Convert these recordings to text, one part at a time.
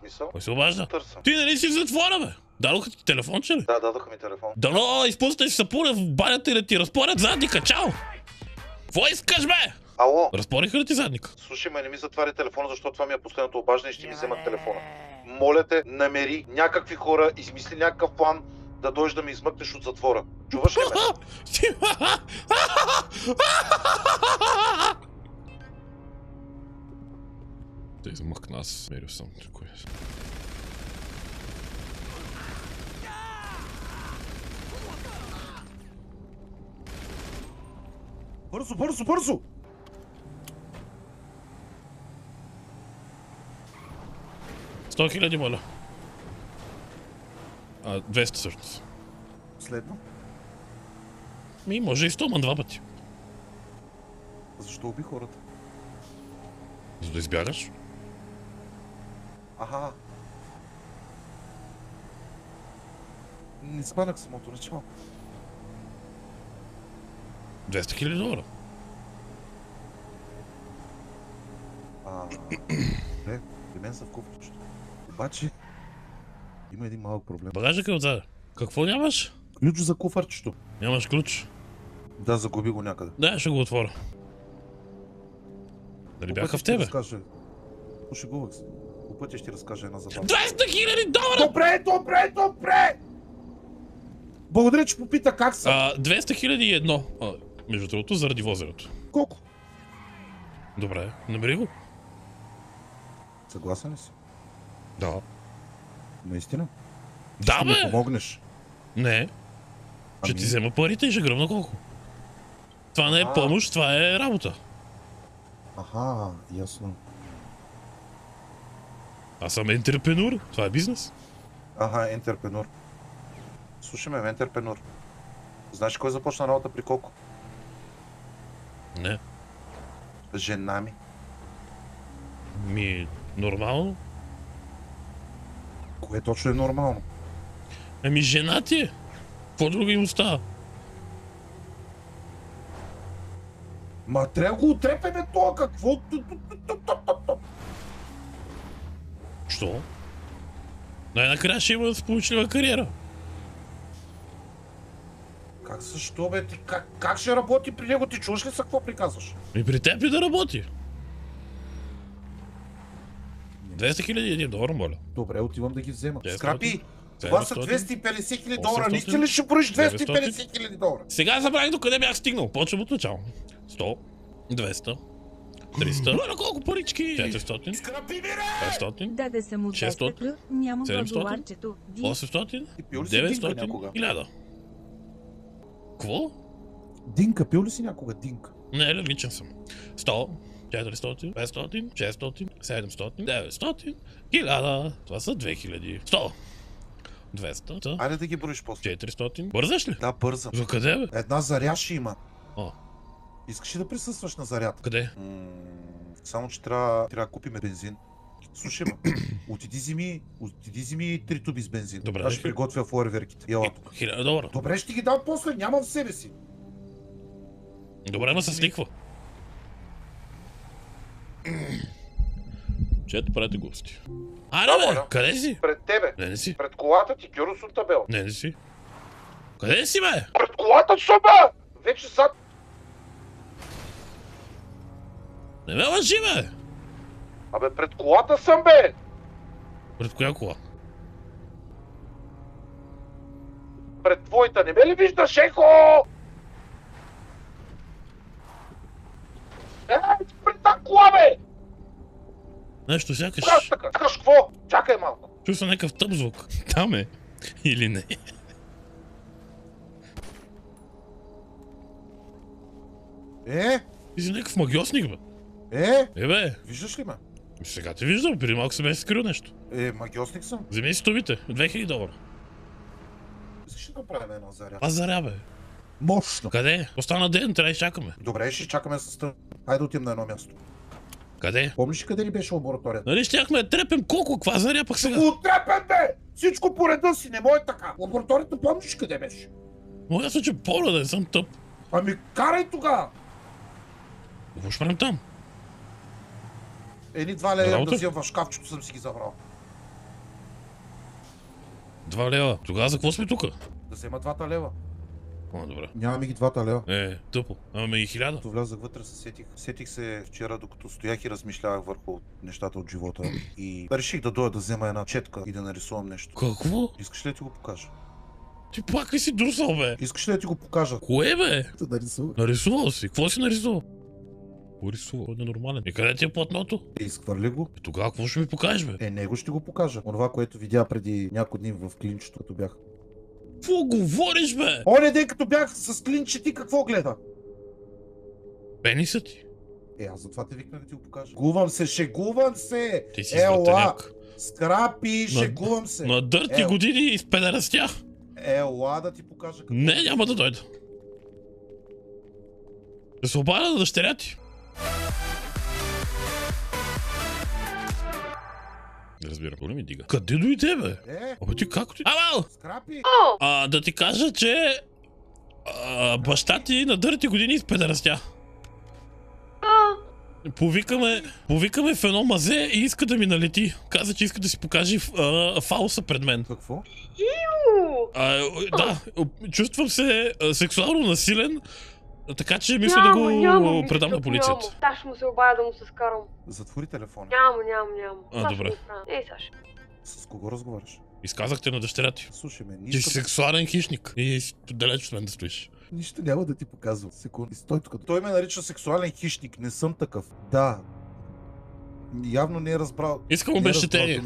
Смисъл? Кой се обажда? Търсам. Ти нали си в затвора, бе? Дадоха ти телефон, че ли? Да, дадоха ми телефон. Дано изпустай си сапура в банята и да ти разпорят задника, чао! Какво искаш, бе? Ало? Разпориха ли ти задника? Слушай ме, не ми затваря телефона, защото това ми е последното обаждане и ще ми вземат телефона. Моля те, намери някакви хора, измисли някакъв план да дойдеш да ми измъкнеш от затвора. Чуваш ли ме? Те измъкна, аз смерил съм. Кой е? Бързо, бързо, бързо! Сто хиляди, моля. 200 всъщност. Следно. Може и 100, ма 2 пъти. Защо уби хората? За да избягаш? Аха. Не спанах самото начало. 200 хиляди долара. Не, при мен са в куфарчето. Обаче, има един малък проблем. Багажа е отзаде. Какво нямаш? Ключ за куфарчето. Нямаш ключ. Да, загуби го някъде. Да, ще го отворя. Дали бяха в тебе? Пошегувах се. По пътя ще ти разкажа една забава. 200 хиляди долара! Добре, добре, добре! Благодаря, че попита как са. 200 хиляди и едно. Между другото, заради возенето. Колко? Добре, набери го. Съгласен ли си? Да. Наистина? Да, Ще ми бе! помогнеш. Не. Ще ти взема парите и ще гръмна колко. Това не е помощ, това е работа. Аха, ясно. Аз съм ентерпренур, това е бизнес. Аха, ентерпренур. Слушай ме, ентерпренур. Знаеш кой започна работа при Коко? Не. Жена ми. Нормално. Кое точно е нормално? Жена ти е. Какво друго им остава? Ма трябва го отрепеме това, какво? Що? Най-накрая ще има сполучлива кариера. Как защо, бе? Ти как ще работи при него? Ти чуваш ли са какво приказваш? При теб ли да работи? 200 хиляди един долар, моля. Добре, отивам да ги взема. 900, Скрапи, това са 250 хиляди долара. 800, Наистина ли ще броиш 250 900? хиляди долара? Сега забравих до къде бях стигнал. Почвам от начало. 100, 200, 300, на колко парички? 400, Скрапи, бе! 500, Даде се му 600, 200 няма 700, доларчето. 800, Ти пил ли си динка 900, някога? 1000. Какво? Динка, пил ли си някога динка? Не, логичен съм. 100, 400, 500, 600, 700, 900, 1000. Това са 2000. 100, 200, Айде да ги броиш после. 400. Бързаш ли? Да, бързам. За къде, бе? Една заряд ще има. О, Искаш ли да присъстваш на заряд? къде? Само, че трябва да купим бензин. Слушай, отиди вземи 3 туби с бензин. Добре, Аз ще приготвя фойерверките. Ела тук. $1000. Добре, ще ги дам после, нямам в себе си. Добре, ма с ликва. Чето правите глупости. Айде, Да, бе! моля. Къде си? Пред тебе. Не си. Пред колата ти, Гюрос от табел. Не си. Къде си, бе? Пред колата ти, бе! Вече зад... Не ме лъжи, бе! Абе, пред колата съм, бе! Пред коя кола? Пред твоята, не ме ли виждаш, ехо? Пред тази кола, бе! Нещо сякаш... Как така? Искаш какво? Чакай малко. Чувствам някакъв тъп звук. Там е. Или не? Ти си някакъв магиосник, бе. Бе. Виждаш ли ме? Сега те виждам, преди малко се беше скрил нещо. Магиосник съм. Вземи си тубите, $2000. Искаш ли да направим една заряд? Аз заря, бе. Мощно. Къде? Остана ден, трябва да изчакаме. Добре, ще чакаме с тъм. Хайде да отидем на едно място. Къде? Помниш ли къде ли беше лабораторията? Нали щяхме да трепем колко, каква заря пък сега? Отрепен, бе! Всичко по реда си, не може така. Лабораторията помниш къде беше? Моя се, че по да не съм тъп. Ами карай тогава! Какво ще правим там? Едни 2 лева Работа? да вземам в шкафчето, съм си ги забрал. 2 лева. Тогава за какво сме тука? Да взема 2 лева. О, добре. Нямаме ги 2 лева. Тъпо. Имаме и 1000. Като влязах вътре се сетих. Сетих се вчера, докато стоях и размишлявах върху нещата от живота. И реших да дойда да взема една четка и да нарисувам нещо. Какво? Искаш ли да ти го покажа? Ти пак ли си друсал, бе? Искаш ли да ти го покажа? Кое, бе? Да нарисувам. Нарисувал си. Какво си нарисувал? Какво рисувал? Той е нормален. И къде ти е платното? Изхвърли го. Тогава какво ще ми покажеш, бе? Него ще го покажа. Онова, което видя преди няколко дни в клинчето, като бях. Какво говориш, бе? Оня ден, като бях с клинче, ти какво гледа? Пениса ти. Аз затова те викна да ти го покажа. Шегувам се! Ти си Ела! извратеняк. Скрапи, шегувам се! На дърти години изпедерастях. Ела да ти покажа какво... Не, няма да дойда. Да се обадя на дъщеря ти. Не разбирам, какво ли ми дига? Къде дойде, бе? Абе ти как ти... Амал! Скрапи! Да ти кажа, че... баща ти на дърти години изпедерастя. Повикаме в едно мазе и иска да ми налети. Каза, че иска да си покаже фауса пред мен. Какво? Да, чувствам се сексуално насилен, така че мисля да го предам на полицията. Аз ще му се обадя да му се скарам. Затвори телефона. Няма. Добре. Саш. С кого разговаряш? Изказахте на дъщеря ти. Слушай ме, Ти си сексуален хищник и далеч от мен да стоиш. Нищо няма да ти показвам. Секунди, стой тук. Той ме нарича сексуален хищник, не съм такъв. Да. Явно не е разбрал. Искам обезщетение.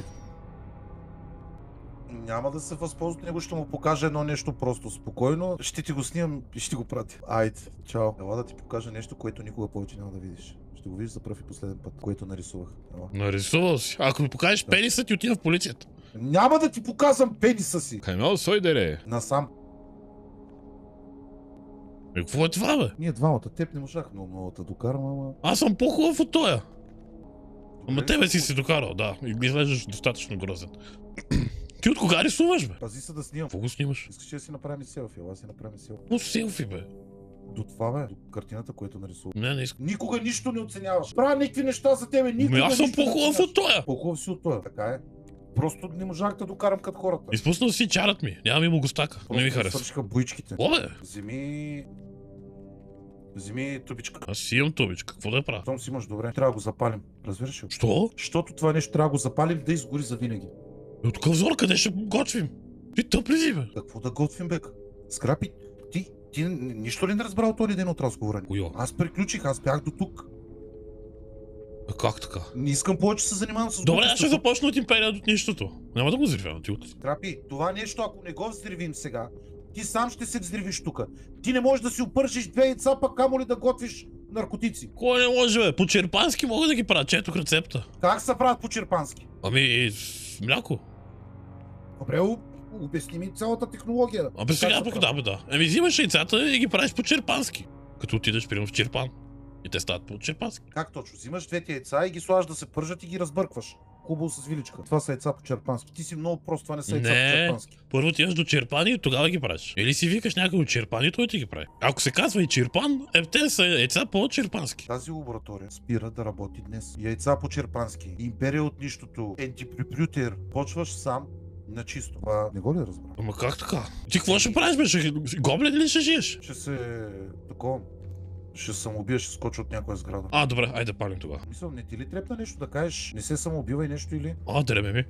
Няма да се възползва от него, ще му покажа едно нещо просто. Спокойно, ще ти го снимам и ще го пратя. Айде, чао. Ела да ти покажа нещо, което никога повече няма да видиш. Ще го видиш за пръв и последен път, което нарисувах. Ела. Нарисувал си. Ако ми покажеш пениса, ти отива в полицията. Няма да ти показвам пениса си! Каймал сойдере. Насам. Какво е това, бе? Ние двамата, теб не можах много да докарам, ама... Аз съм по-хубав от тоя. Ама Добре, тебе си докарал, да. И изглеждаш достатъчно грозен. Ти от кога рисуваш, бе? Пази се да снимам. Какво го снимаш? Искаш да си направим селфи, ела си направим селфи. Какво селфи, бе? До това, бе, до картината, която нарисувам. Не искам. Никога нищо не оценяваш. Правя някакви неща за тебе, никога Аз съм нищо не по-хубав оценяваш. от тоя. По-хубав си от това, така е. Просто не можах да докарам като хората. Изпуснал си чарът ми. Нямам и могостака. Не ми харесва. Свършиха боичките. О, бе? Вземи тубичка. Аз си имам тубичка. Какво да я правя? Щом си имаш добре, трябва да го запалим. Разбираш ли? Що? Защото това нещо трябва да го запалим да изгори завинаги. От какъв зор, къде ще готвим? Ти тъп ли си, бе? Какво да готвим, бе? Скрапи, ти нищо ли не разбрал този ден от разговора ни? Койо? Аз приключих, аз бях до тук. Как така? Не искам повече да се занимавам с Добре, аз ще започна от империя от нищото. Няма да го взривявам ти от. Скрапи, това нещо, ако не го взривим сега, ти сам ще се взривиш тука. Ти не можеш да си опържиш 2 яйца, пък камо ли да готвиш наркотици. Кой не може, бе? По черпански мога да ги правя. Четох рецепта. Как се правят по черпански? Ами, с мляко. Добре, обясни ми цялата технология. Абе сега пък да. Ами взимаш яйцата и ги правиш по черпански. Като отидеш, примерно, в черпан. И те стават по черпански. Как точно? Взимаш 2 яйца и ги слагаш да се пържат и ги разбъркваш. Хубаво с виличка. Това са яйца по черпански. Ти си много прост, това не са яйца по черпански. Първо отиваш до черпани и тогава ги правиш. Или си викаш някой от черпани, той ти ги прави. Ако се казва и черпан, те са яйца по черпански. Тази лаборатория спира да работи днес. Яйца по черпански. Империя от нищото. Ентиприпрютер. Почваш сам на чисто. Това не го ли разбра? Ама как така? Ти какво ще правиш, бе? Гоблин ли ще жиеш? Ще се... такова. Ще самоубия, ще скоча от някоя сграда. Добре, айде да палим тогава. Мисля, не ти ли трепна нещо да кажеш? Не се самоубивай нещо или? Дреме ми.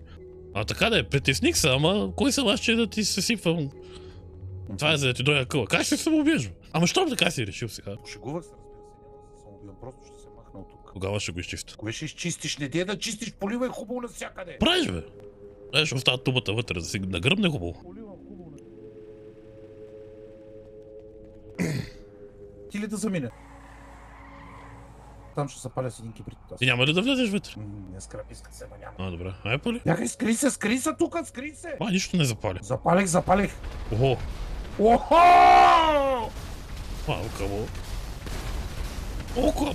Така да е, притесних се, ама кой съм аз, че да ти се сипвам? Това е за да ти дойда къла. Как ще се самоубиеш, бе? Ама щом така си решил сега? Пошегувах се, разбира се, няма да се самоубивам, просто ще се махна от тук. Тогава ще го изчиста. Кое ще изчистиш? Не дей да чистиш, поливай хубаво навсякъде. Правиш, бе! Ще оставя тубата вътре, да си нагръбне хубаво. Поливам хубаво. Ти ли да замине? Там ще се паля с един кибрид. И няма ли да влезеш вътре? Не скръпи, иска се, няма. Добре. Ай, пали. Бягай, скри се тук, скри се! Нищо не запаля. Запалих. Охо! Охо! Камо.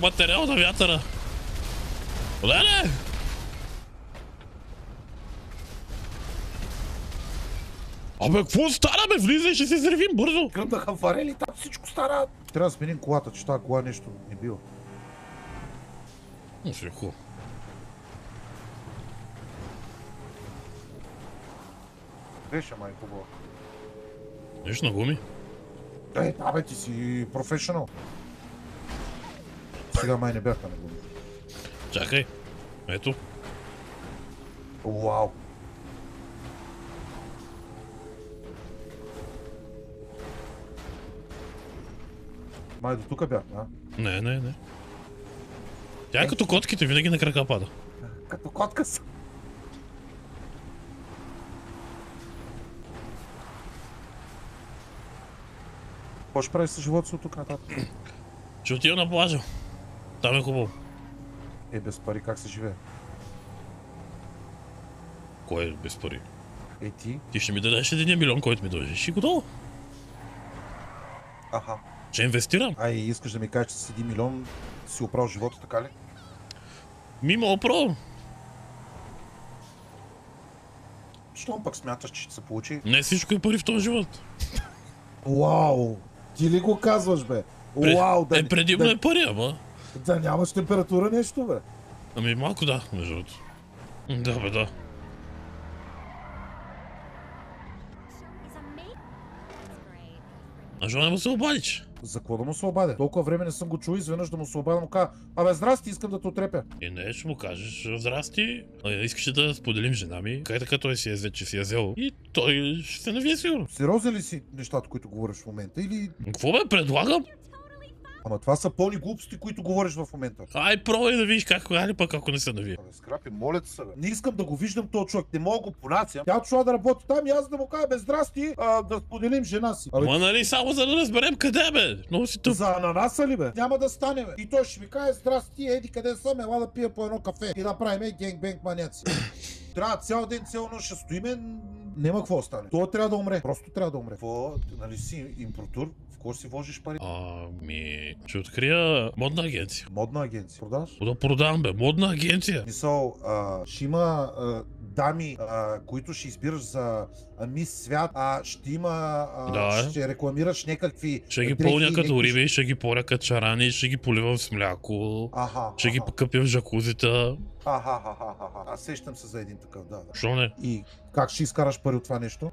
Материал на вятъра! Леле! Абе, какво стара, бе? Влизай, ще се взривим бързо! Гръмнаха фарели, там всичко стара. Трябва да сменим колата, че тази кола нещо не бива. Ще е хубаво. Беше май хубаво. Нищо на гуми. Да бе, ти си професионал. Сега май не бяха на гуми. Чакай. Ето. Уау. Май до тук бяхме, а? Не. Тя е като котките, винаги на крака пада. Като котка съм. Какво ще правиш с живота си от тук нататък? Ще отива на плажа. Там е хубаво. Без пари как се живее? Кой е без пари? Ти? Ти ще ми дадеш 1 милион, който ми дължиш и готово. Аха. Ще инвестирам. Ай, искаш да ми кажеш, че с 1 милион си оправил живота, така ли? Мимо опро. Щом пък смяташ, че ще се получи? Не всичко е пари в този живот. Уау! Ти ли го казваш, бе? Уау! Предимно е пари, ама. Да нямаш температура нещо, бе? Ами малко да, между другото. Да, бе, да. А защо не му се обадиш? За какво да му се обадя? Толкова време не съм го чул, изведнъж да му се обадя, му кажа: абе, здрасти, искам да те отрепя. И не, ще му кажеш: здрасти, искаш ли да споделим жена ми? Как така той си е вече си е взел? И той ще се навие сигурно. Сериозен ли си нещата, които говориш в момента, или... Какво бе, предлагам? Ама това са пълни глупости, които говориш в момента. Ай, пробвай да видиш как, али пък ако не се навие. Абе, скрапи, моля те се, бе. Не искам да го виждам този човек, не мога го понасям. Тя отшла да работи там и аз да му кажа: бе, здрасти, да споделим жена си. Абе, Ма нали само за да разберем къде бе? Много си тъп. за ананаса ли, бе? Няма да стане, бе. И той ще ми каже: здрасти, еди къде съм, ела да пия по едно кафе и да правим генгбенг маняци. Трябва цял ден, цял нощ ще стоиме, няма какво стане. Той трябва да умре, просто трябва да умре. Какво, нали си импортур? В кого си вложиш пари? Ами, ще открия модна агенция. Модна агенция. Продаш? Да продавам бе, модна агенция. Мисъл, ще има дами, които ще избираш за мис свят, ще има, Да. ще рекламираш някакви Ще ги дрехи, пълня като някакви- риби, ще ги поря като чарани, ще ги поливам с мляко, ще ги аха. къпя в жакузита. Аз сещам се за един такъв, да. Що не? И как ще изкараш пари от това нещо?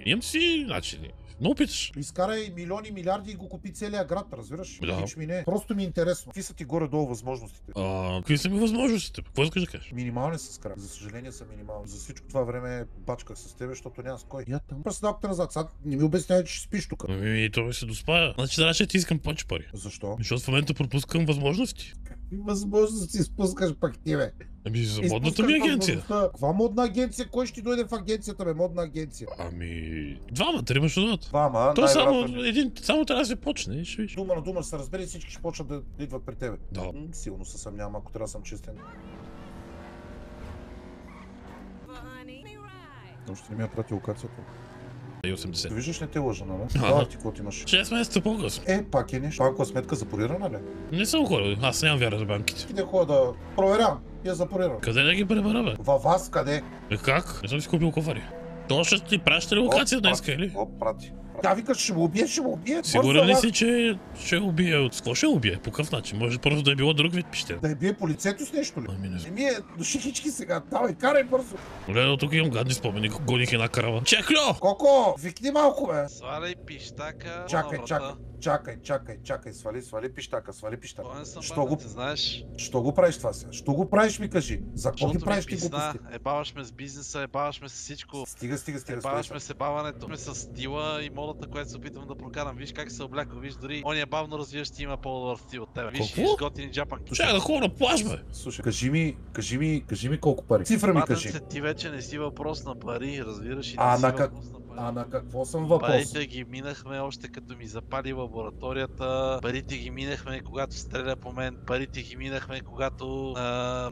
Имам си начини. Но опиташ. Изкарай милиони, милиарди и го купи целия град, разбираш? Да. Хич ми не. Просто ми е интересно. Какви са ти горе-долу възможностите? Какви са ми възможностите? Какво искаш да кажеш? Минимални са скрап. За съжаление са минимални. За всичко това време бачках с тебе, защото няма с кой. Я там. Председателка назад. Сега не ми обяснявай, че ще спиш тук. Ами, то ми се доспая. Значи трябва ще ти искам повече пари. Защо? Защото в момента пропускам възможности. Възможност да си спускаш пак ти, бе. Ами за модната ми агенция. Каква модна агенция? Кой ще дойде в агенцията, бе? Модна агенция. Ами, двама, трима ще дойдат. Двама, То само най-вероятно. само трябва да се почне, ще виж. Дума на дума ще се разбере и всички ще почнат да идват при тебе. Да. Силно се съмнявам, ако трябва да съм честен. Още не ми я прати локацията. И 80. Виждаш, не те лъжа, нали? Ага. Ти какво имаш? 6 месеца по-късно. Пак е нещо. Банкова сметка запорирана ли? Не съм ходил, аз нямам вяра за банките. Иде хора да проверявам. Я запорирам. Къде да ги пребера, бе? Във вас къде? Как? Не съм си купил кофари. То ще ти праща ли локация днес, или? Прати. Тя вика: ще му убие, ще му убие. Сигурен ли си, че ще убие? С какво ще убие? По какъв начин? Може просто да е било друг вид пищен. Да я бие по лицето с нещо ли? Ами не знам. Ми е до шихички сега. Давай, карай бързо. Гледа, тук имам гадни спомени, гоних една карава. Чекло! Коко, викни малко, бе. Сваляй пищака. Чакай, на чакай. врата. Чакай, свали пищака, Това не съм Що бавен, го, ти знаеш. що го правиш това сега? Що го правиш, ми кажи? За какво ги Защото ми правиш ти пизна, глупости? ебаваш ме с бизнеса, ебаваш ме с всичко. Стига. Ебаваш ме с ебаването, ме с стила и модата, която се опитвам да прокарам. Виж как се облякал, виж дори ония бавно развиващ има по-добър стил от тебе. Виж, Какво? изготини джапанки. Чакай да ходя на плаж, бе! Слушай, кажи ми колко пари. Цифра ми Батън кажи. се, ти вече не си въпрос на пари, разбираш, и А, не си на как- въпрос на пари. А на какво съм въпрос? Парите ги минахме още като ми запали лабораторията, парите ги минахме когато стреля по мен, парите ги минахме когато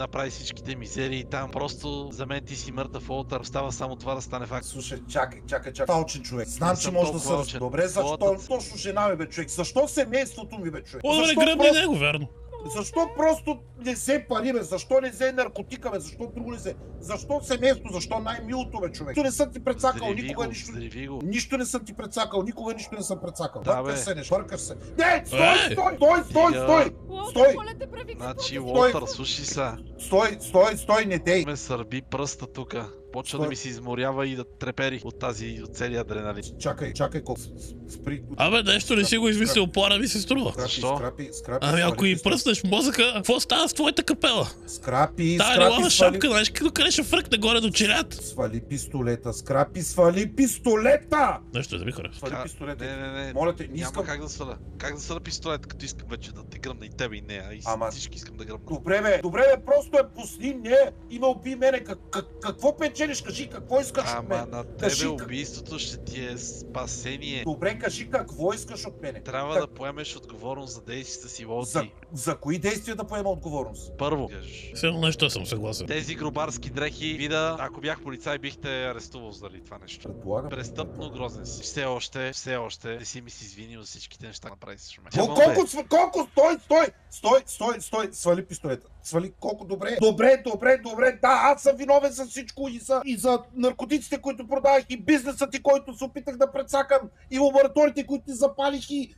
направи всичките мизерии там. Просто за мен ти си мъртъв Уолтър, остава само това да стане факт. Слушай, чакай. Това учен човек. Знам, Не че съм може да толкова се... учен. Добре, защо Твоята- точно жена ми, бе, човек? Защо семейството ми, бе, човек? О, да не Защо гръбни просто- него, верно. Защо просто не взе пари, бе? Защо не взе наркотика, бе? Защо друго не взе? Защо семейство? Защо най-милото, бе, човек? Нищо не съм ти прецакал, никога нищо... Взриви го. Нищо не съм ти прецакал, никога нищо не съм прецакал. Да, Бъркаш бе. се, не бъркаш се. Не, Ей! Стой! Значи, Уолтър, слушай са. Стой, не дей. Ме сърби пръста тука. Почва да ми се изморява и да трепери от целия адреналин. Чакай, колко. Спри. Абе, нещо не си го измислил, плана ми се струва. Защо? Скрапи, Ами ако свали и пистолета. пръснеш мозъка, какво става с твоята капела? Скрапи, Тая лилава шапка, знаеш къде ще фръкне горе до челята? Свали пистолета, Скрапи, свали пистолета! Нещо да ми хора. Свали пистолета. Не. Моля те, не Няма искам. как да сваля. Как да сваля пистолет, като искам вече да те гръмна и тебе и нея. И Ама- всички искам да гръмна. Добре бе, просто пусни, не, и ме уби мене. Какво печелиш, кажи, какво искаш от Ама мен? на Кажи, тебе убийството ще ти е спасение. Добре, кажи какво искаш от мене. Трябва Как- да поемеш отговорност за действията си, Лоти. За кои действия да поема отговорност? Първо, кажеш. Все едно нещо съм съгласен. Тези грубарски дрехи, вида, ако бях полицай, бих те арестувал заради това нещо. Предполагам. Престъпно грозен си. Все още не си ми си извинил за всичките неща, направи с мен. Колко, стой, свали пистолета. Свали, колко добре. Добре, да, аз съм виновен за всичко и за наркотиците, които продавах, и бизнеса ти, който се опитах да прецакам, и лабораториите, които ти запалих, и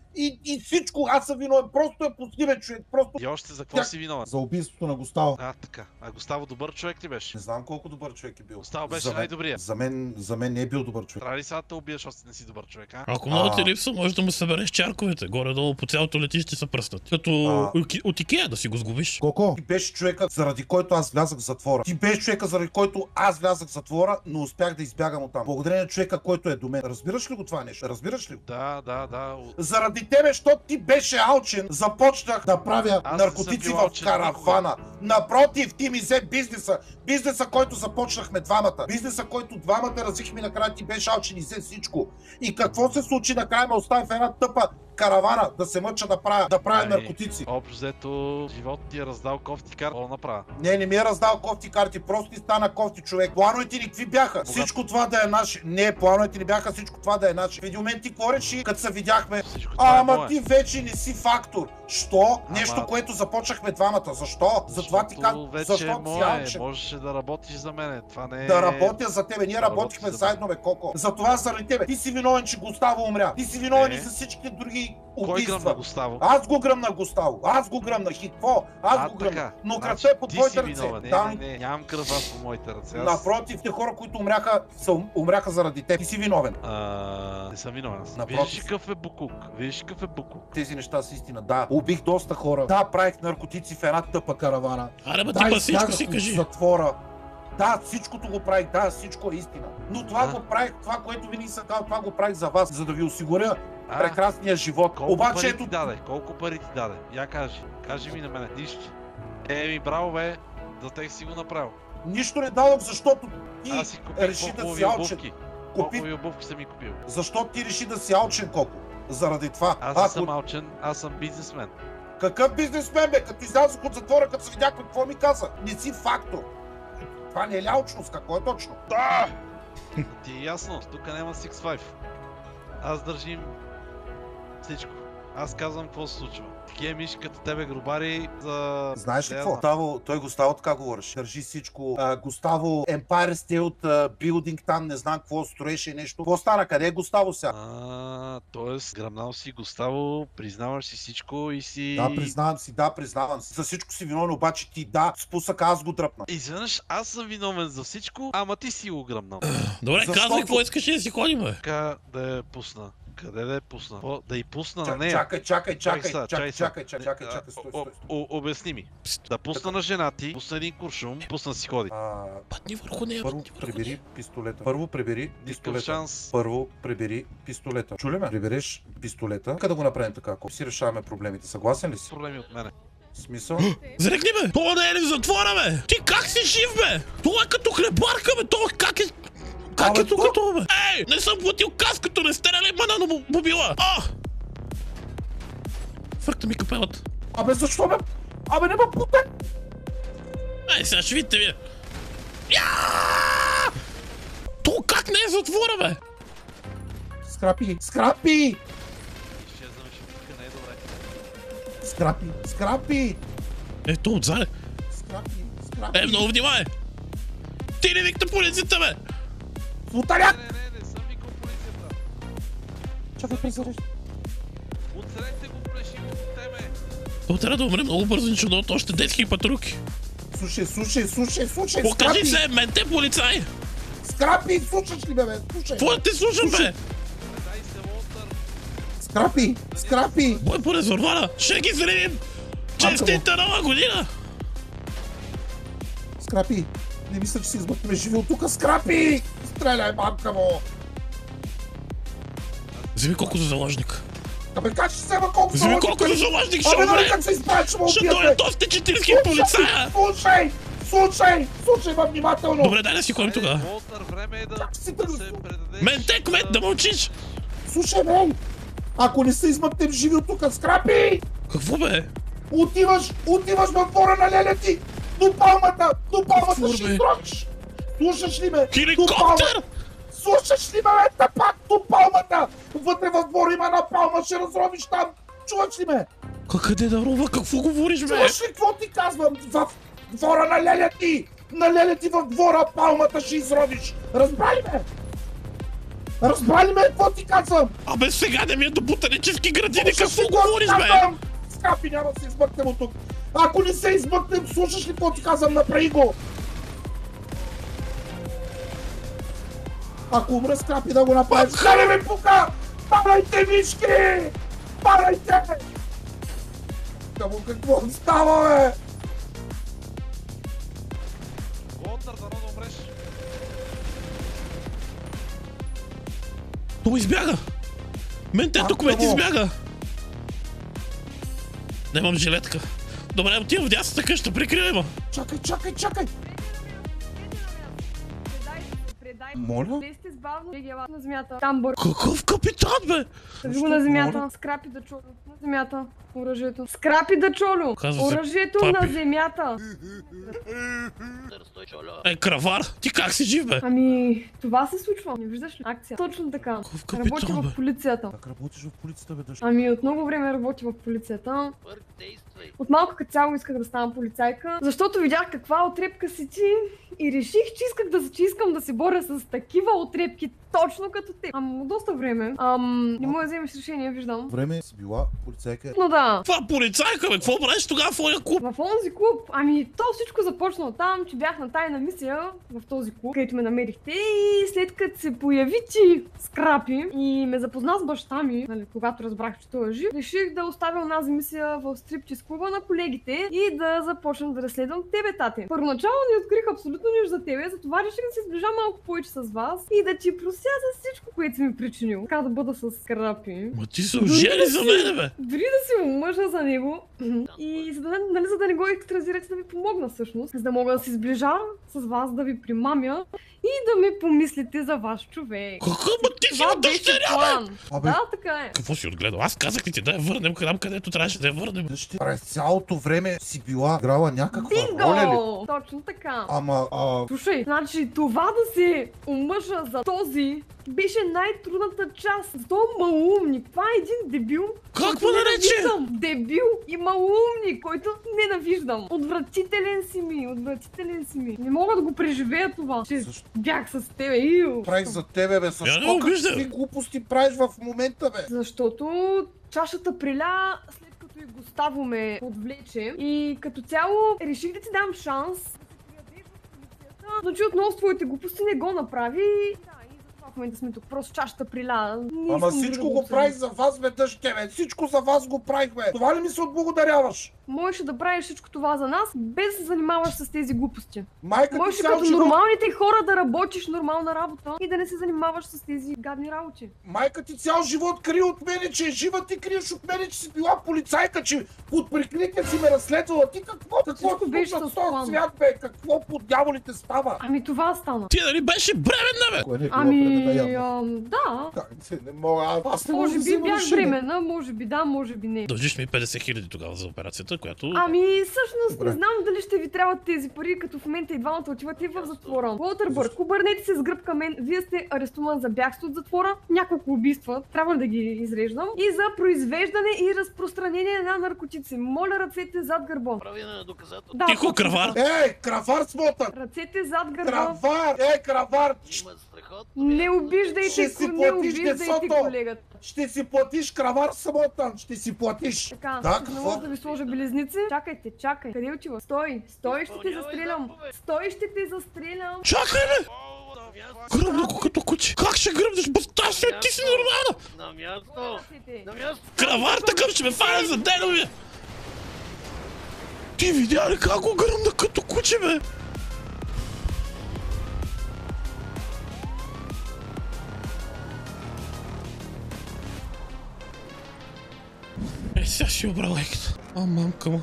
всичко, аз съм виновен. Просто е пусти, бе, човек, просто... И още за какво си виновен? За убийството на Густаво. Така. А Густаво добър човек ли беше? Не знам колко добър човек е бил. Густаво беше За мен- най-добрия. За мен не е бил добър човек. Трябва ли сега да те убиеш, още не си добър човек, а? Ако много ти липса, може да му събереш чарковете. Горе-долу по цялото летище са пръснат. Като от Икея да си го сгубиш. Колко? Ти беше човека, заради който аз влязах в затвора. Ти беше човека, заради който аз влязах в затвора, но успях да избягам оттам. Благодарение на човека, който е до мен. Разбираш ли го това нещо? Разбираш ли го? Да. Заради тебе, защото ти беше алчен, започнах да правя Аз не наркотици съм бил в алчен каравана. Напротив, ти ми взе бизнеса. Бизнеса, който започнахме двамата. Бизнеса, който двамата развихме, накрая ти беше алчен и взе всичко. И какво се случи? Накрая ме остави в една тъпа каравана да се мъча да правя наркотици. Общо взето, живот ти е раздал кофти кар. Какво направя? Не ми е раздал кофти карти, просто ти стана кофти човек. Плановете ни какви бяха? Всичко това да е наше. Не, плановете ни бяха всичко това да е наше. В един момент ти какво реши, като се видяхме? Всичко това е Ама мое. ти вече не си фактор. Що? Нещо, което започнахме двамата. Защо? Затова ти казвам. вече е Защо си мое. алчен? Можеше да работиш за мене. Това не е... Да работя за тебе. Ние работихме за мен. заедно, бе, Коко. Затова заради тебе. Ти си виновен, че Густаво умря. Ти си виновен Не. и за всичките други Кой гръмна убийства. Густаво? Аз го гръмна Густаво. Аз го гръмнах. И какво? Аз го гръмнах. Така. Но кръвта Значи, е по ти твоите си ръце. виновен. Да, Не, нямам кръв аз по моите ръце. напротив, те хора, които умряха заради теб. Ти си виновен. Не съм виновен. Напротив. Виждаш какъв е буклук. Тези неща са истина. Да, убих доста хора. Да, правих наркотици в една тъпа каравана. Аре, бе, Да, ти па всичко избягах си от кажи. затвора. Да, всичкото го правих, да, всичко е истина. Но това Да. го правих, това, което винаги съм казал, това го правих за вас, за да ви осигуря А, прекрасния живот. Колко Обаче пари ето, ти даде? Колко пари ти даде? Я кажи ми на мене. Нищо. Браво бе, за тех си го направил. нищо не дадох, защото ти Аз си реши купих да попови си алчен. обувки. Купи, Попови обувки съм ми купил. защо ти реши да си алчен, Коко? Заради това. Аз не съм алчен, аз съм бизнесмен. Какъв бизнесмен бе? Като излязох от затвора, като се видяхме, какво ми каза? Не си фактор. Това не е ли алчност? Какво е точно? Ти е ясно, тук няма 6-5. Аз държим всичко. Аз казвам какво се случва. Такива мишки като тебе грубари за... Знаеш ли Не какво? знам. Той Густаво така говореше. Държи всичко. Густаво Empire State Building там, не знам какво строеше нещо. Какво стана? Къде е Густаво сега? Тоест, гръмнал си Густаво, признаваш си всичко и си... Да, признавам си. За всичко си виновен, обаче ти спусъка, аз го дръпна. Изведнъж аз съм виновен за всичко, ама ти си го гръмнал. Добре, Защото- казвай какво искаш да си ходим, бе. Така да я пусна. Къде да я пусна? Да я пусна на нея. Чакай, Чакай, стой. Обясни ми. Да пусна на жена ти, пусна един куршум, пусна си ходи. Пътни върху нея, Първо пътни върху прибери нея. пистолета. Първо прибери Никакъв пистолета. шанс. Първо прибери пистолета. Чули ме? Прибереш пистолета. Нека да го направим така, ако си решаваме проблемите. Съгласен ли си? Проблеми от мене. Смисъл? Зарекни, бе! Това не е ли в затвора, бе? Ти как си жив, бе? Това е като хлебарка, бе! Това как е... Как Абе, е тук това, бе? Ей! Не съм платил каскато, не стреляй мана на мобила! Фъркта ми капелата. Абе, защо бе? Абе, не ме путай! Ей, сега ще видите вие. То как не е в затвора, бе? Скрапи! Изчезваме, ще тук не е добре. Скрапи! Ето, отзаде. Скрапи! Много внимай! Ти не викна полицията, бе! Футаряк! Не съм викал полицията. Чакай, призарежда. Отсрете го плеши от тебе. То трябва да умре много бързо, ничего, още детски патруки. Слушай, Покажи Скрапи! се, менте полицай! Скрапи, слушаш ли бе? Слушай! Какво да те слушам, бе? Предай се, Уолтър. Скрапи! Скрапи! Бой по резервуара! Ще ги взривим! Честита нова година! Скрапи! Не мисля, че си измъкнем живи от тука. Скрапи! Стреляй, мамка му! Вземи колко за заложник. Абе, как ще взема колко Вземи заложник? колко за заложник, ще Абе, нали умре! как се изправиш, ще ме Ще убият, бе? дойдат още 40 полицая! Слушай ме внимателно! Добре, дай да си ходим тука. Уолтър, време е да Как си да тръгна? се предадеш. Менте, кмет, да мълчиш! Слушай ме! Ако не се измъкнем живи от тука, Скрапи! Какво бе? Отиваш във двора на лелети! До палмата Какво, ще бе? издрочиш! Слушаш ли ме? Хеликоптер! Слушаш ли ме, бе, тапак, до палмата! Вътре в двора има една палма, ще разровиш там! Чуваш ли ме? Къде да рова? Какво говориш, бе? Чуваш ли какво ти казвам? В двора на лелети! На лелети в двора палмата ще изровиш! Разбрали ме? Разбрали ме, какво ти казвам? Абе, сега не ми е до ботанически градини, Слушаш какво ли какво говориш, ти бе? казвам? Скапи, няма да се измъкнем от тук! Ако не се измъкнем, слушаш ли какво ти казвам? Направи го! Ако умре, Скрапи, да го направиш. Харе ми пука! Парайте, мишки! Парайте! Камо, какво става, бе? Уолтър, дано да умреш. Той избяга! Ментето, кмет, избяга! Нямам жилетка. Добре, отивам в дясната къща, прикривай ме! Чакай! Моля? Лезте с бавно, легела на земята. Там бър. Какъв капитан, бе? Кажи го на земята. Скрапи да чолю. На земята. Оръжието. Скрапи да чолю. Казва се Оръжието папи. на земята. Кравар, ти как си жив, бе? Ами, това се случва. Не виждаш ли? Акция. Точно така. Какъв Работи капитан, бе? в полицията. Как работиш в полицията, бе, дъжд? Ами, от много време работи в полицията. От малко като цяло исках да ставам полицайка, защото видях каква отрепка си ти и реших, че искам да се боря с такива отрепки, точно като те. Доста време. Не мога да вземеш решение, виждам. Време си била полицайка. Но да. Това полицайка, бе, какво правиш тогава в оня клуб? В онзи клуб, ами то всичко започна от там, че бях на тайна мисия в този клуб, където ме намерихте и след като се появи ти, Скрапи, и ме запозна с баща ми, нали, когато разбрах, че той е жив, реших да оставя онази мисия в стриптиз клуба на колегите и да започна да разследвам тебе, тате. Първоначално не открих абсолютно нищо за тебе, затова реших да се сближа малко повече с вас и да ти прося за всичко, което си ми причинил. Така да бъда с Скрапи. Ма ти се ожени за мене, бе! Дори да си омъжа за него и за да не го екстразирате, да ви помогна всъщност, за да мога да се сближа с вас, да ви примамя и да ми помислите за ваш човек. Какъв, ма ти си Това от беше дъщеря, бе! план. Абе. Да, така е. Какво си отгледал? Аз казах ти да я върнем там, където трябваше да я върнем. Дъжд, през цялото време си била играла някаква роля ли? Бинго! Точно така. Ама, Слушай, значи това да се омъжа за този беше най-трудната част. За този малоумник. Това е един дебил. Как който го нарече? ненавиждам. Дебил и малоумник, който ненавиждам. Отвратителен си ми. Не мога да го преживея това, че Защо? бях с тебе. Иу. правих за тебе, бе, Я защо не обиждам. какви глупости правиш в момента, бе? Защото чашата приля след като и Густаво ме отвлече и като цяло реших да ти дам шанс да се приядеш в полицията, но че отново с твоите глупости не го направи. Да, и затова в момента сме тук. Просто чашата приля. Не Ама искам дори всичко да го обсъдим. правих за вас, бе, дъжке, бе. Всичко за вас го правих, бе. Това ли ми се отблагодаряваш? Можеше да правиш всичко това за нас, без да се занимаваш с тези глупости. Майка ти Можеше цял като живот... нормалните хора да работиш нормална работа и да не се занимаваш с тези гадни работи. Майка ти цял живот крие от мене, че е жива, ти криеш от мене, че си била полицайка, че под прикритие си ме разследвала. Ти какво Всичко беше на с този план. свят, бе? Какво по дяволите става? Ами това стана. Ти нали беше бременна, бе? Кое не е било Ами, бременна явно? да. Как се не мога, аз не мога Може да би взема бях решение. бременна, може би да, може би не. Дължиш ми 50 000 тогава за операцията, която... Ами, всъщност Добре. не знам дали ще ви трябват тези пари, като в момента и двамата отивате в затвора. Уолтър Бърк, обърнете се с гръб към мен. Вие сте арестуван за бягство от затвора, няколко убийства, трябва да ги изреждам, и за произвеждане и разпространение на наркотици. Моля, ръцете зад гърба. Правене на доказателство. Да, Тихо, точно кравар! така. Кравар смотан! Ръцете зад гърба. Кравар! кравар! Има страхотно. Не Ще обиждайте, си не платиш обиждайте децото. колегата. Ще си платиш, кравар самотан! Ще си платиш! Така, Да, не какво? мога да ви сложа белезници. Чакай. Къде отива? Стой, ще те застрелям. Стой, ще те застрелям. Чакай, бе! Гръмна го като куче. Как ще гръмнеш, басташ, ти си нормална! На място! На място! Кравар такъв ще ме фане за денови! Ти видя ли как го гръмна като куче, бе? Сега ще обра лайката. А, мамка му.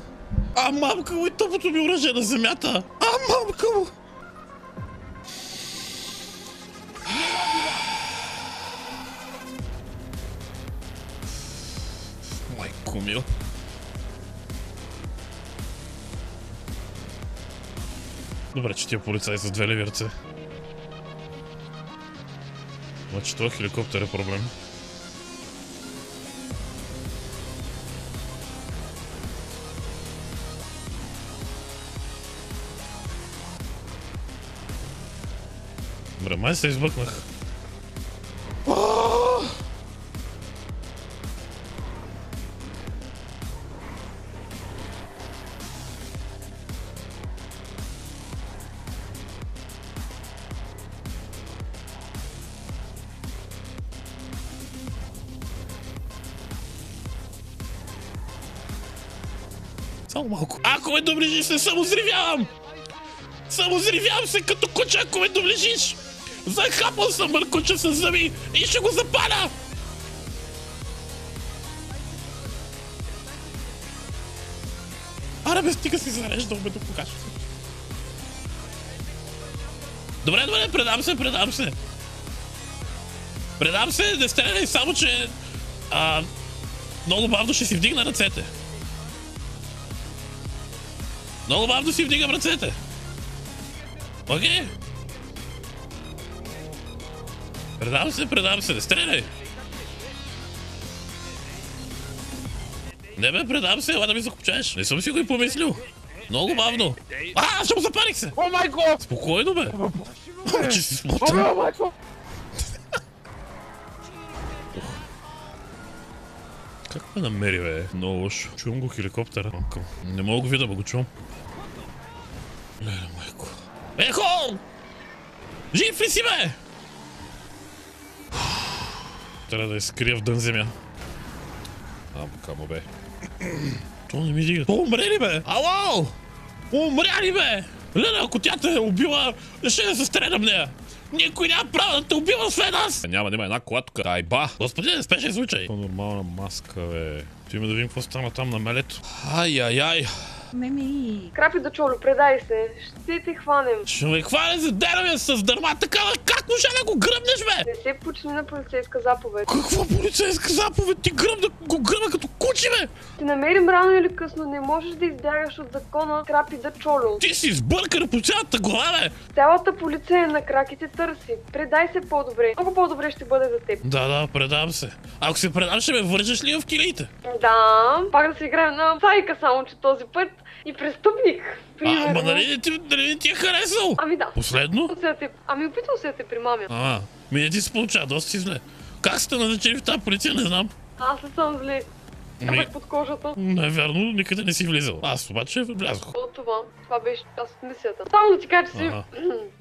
А, мамка му и тъпото ми оръжие на земята. А, мамка му. Майко мил. Добре, че тия полицаи с две леви ръце. Значи това хеликоптер е проблем. Добре, май се избъкнах. Само малко. Ако ме доближиш, се самозривявам! Самозривявам се като куча, ако ме доближиш! Захапал съм мъркуча с зъби и ще го запаля! Аре бе, стига си зареждал ме да покажа. Добре, добре, предам се. Предам се, не стреляй, само че... много бавно ще си вдигна ръцете. Много бавно си вдигам ръцете. Окей? Предам се, не стреляй! Не бе, предам се, ела да ми закопчаеш. Не съм си го и помислил. Много бавно. Ще го запарих се! О май гот! Спокойно бе! Че си смотан. Как ме намери, бе? Много лошо. Чувам го хеликоптера. Не мога го видя, бе, го чувам. Леле, майко. Ехо! Жив ли си, бе? Трябва да я скрия в дън земя. Камо бе. То не ми дига. То умре ли, бе? Ало! Умря ли, бе? Леле, ако тя те е убила, ще да се стрелям нея. Никой няма право да те убива освен аз! Няма една кола тук. Айба! Господи, не спешен случай! Нормална маска, бе. Ти да видим какво стана там на мелето. Ай. Меми. Крапи да чоло, предай се. Ще те хванем. Ще ме хване за денове с дърма такава. Как може да го гръбнеш, бе? Не се почни на полицейска заповед. Каква полицейска заповед? Ти го гръбна като куче, бе! Ще намерим рано или късно. Не можеш да избягаш от закона, Крапи да чоло. Ти си сбъркана по цялата глава, бе! Цялата полиция е на крак и те търси. Предай се по-добре. Много по-добре ще бъде за теб. Да, предам се. Ако се предам, ще ме вържеш ли в килиите? Да, пак да си играем на сайка, само че този път и престъпник. Ама нали не ти е харесал? Ами да. Последно? Опитал се да те примамя. Не ти се получава, доста си зле. Как сте назначили в тази полиция, не знам. Аз не съм зле. Капах под кожата. Не е вярно, никъде не си влизал. Аз обаче влязох. От това беше част от мисията. Само да ти кажа, че си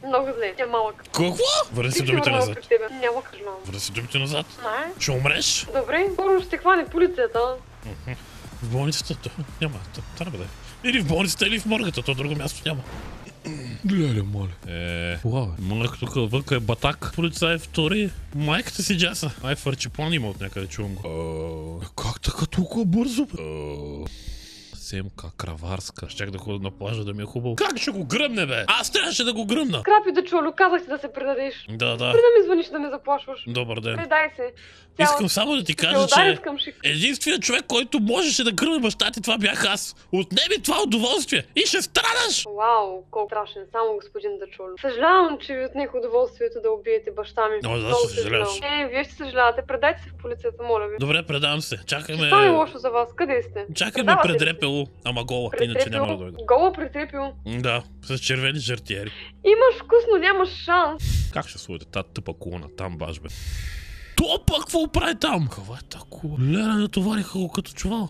много зле. Тя малък. Какво? Върни си думите назад. Няма кажмал. Върни си думите назад. Не. Ще умреш? Добре, първо ще хване полицията. В болницата? Няма. Та не бъде. Или в болницата, или в моргата, то друго място няма. Леле, моля. Уау, малък тук вънка е батак. Полицай втори. Майката си джаса. Фърчиплан има от някъде, чувам го. Как така толкова бързо, бе? Семка Краварска. Щях да ходя на плажа да ми е хубаво. Как ще го гръмне, бе? Аз трябваше да го гръмна. Крапи да чуло, казах си да се предадеш. Да. Преди да ми звъниш да ме заплашваш. Добър ден. Предай се. Искам само да ти кажа, че единственият човек, който можеше да гръмне баща ти, това бях аз. Отнеми това удоволствие и ще страдаш! Вау, колко страшен, само господин Дачоло. Съжалявам, че ви отнех удоволствието да убиете баща ми. Да, ще съжаляваш. Вие ще съжалявате. Предайте се в полицията, моля ви. Добре, предавам се. Чакаме. Стане лошо за вас. Къде сте? Чакаме предрепело, ама гола. Иначе няма да дойде. Гола предрепело? Да, с червени жартиери. Имаш вкус, но нямаш шанс. Как ще слуете тази тъпа колона там, баш, бе? То пък какво прави там? Каква е тази кола? Леле, натовариха го като чувал.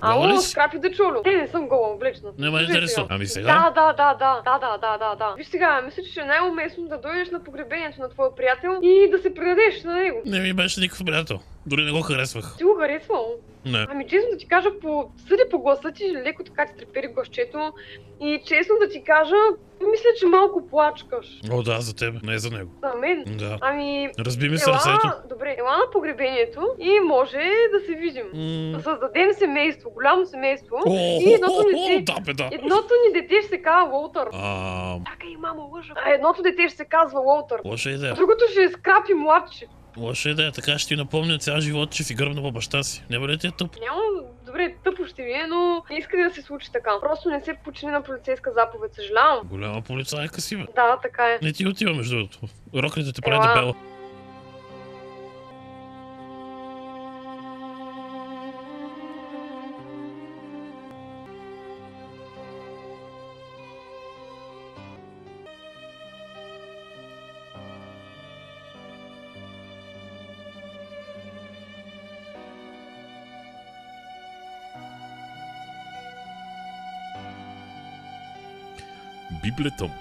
Гола ли Ало, си? Скрапи да чуло. Не съм гола, облечена. Не ме Слушай интересува. сега. Ами сега? Да. Виж сега, мисля, че ще е най-уместно да дойдеш на погребението на твоя приятел и да се предадеш на него. Не ми беше никакъв приятел. Дори не го харесвах. Ти го харесвал? Не. Ами честно да ти кажа, съди по гласа ти, леко така ти трепери гласчето и честно да ти кажа, мисля, че малко плачкаш. О, да, за теб, не за него. За мен? Да. Ами, Разби ми сърцето. добре, ела на погребението и може да се видим. Да създадем семейство, голямо семейство. И едното ни дете ще се казва Уолтър. Чакай, мамо, лъжа. Едното дете ще се казва Уолтър. Лоша идея. Другото ще е Скрапи младши. Лоша идея, така ще ти напомня цял живот, че си гръбна по баща си. Няма ли ти е тъп? Няма, добре, тъпо ще ви е, но не иска да се случи така. Просто не се почини на полицейска заповед, съжалявам. Голяма полицайка си, бе. Да, така е. Не ти отива, между другото. Рокните те прави дебела. Библетъмп.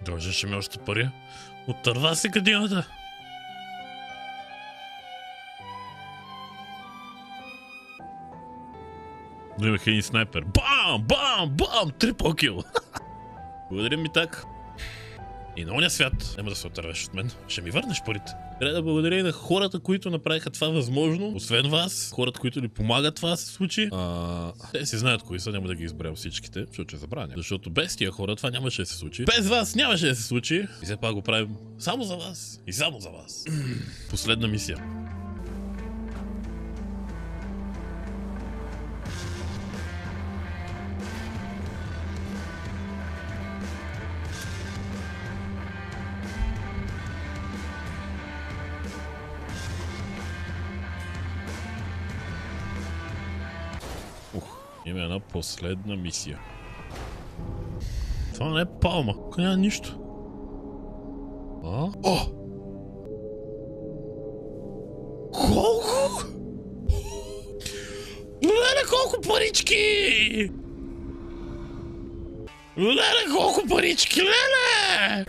Дължеше ми още пари. Отърва се кадината. Но имах един снайпер. Бам! 3 кил. Благодаря ми так. И на оня свят няма да се отървеш от мен. Ще ми върнеш парите. Трябва да благодаря и на хората, които направиха това възможно. Освен вас, хората, които ни помагат това да се случи. Те си знаят кои са, няма да ги изберем всичките, защото ще забраня. Защото без тия хора това нямаше да се случи. Без вас нямаше да се случи. И все пак го правим само за вас. И само за вас. Последна мисия. Има една последна мисия. Това не е палма. Тук няма нищо. О! Колко? Леле, колко парички! Леле, колко парички, леле!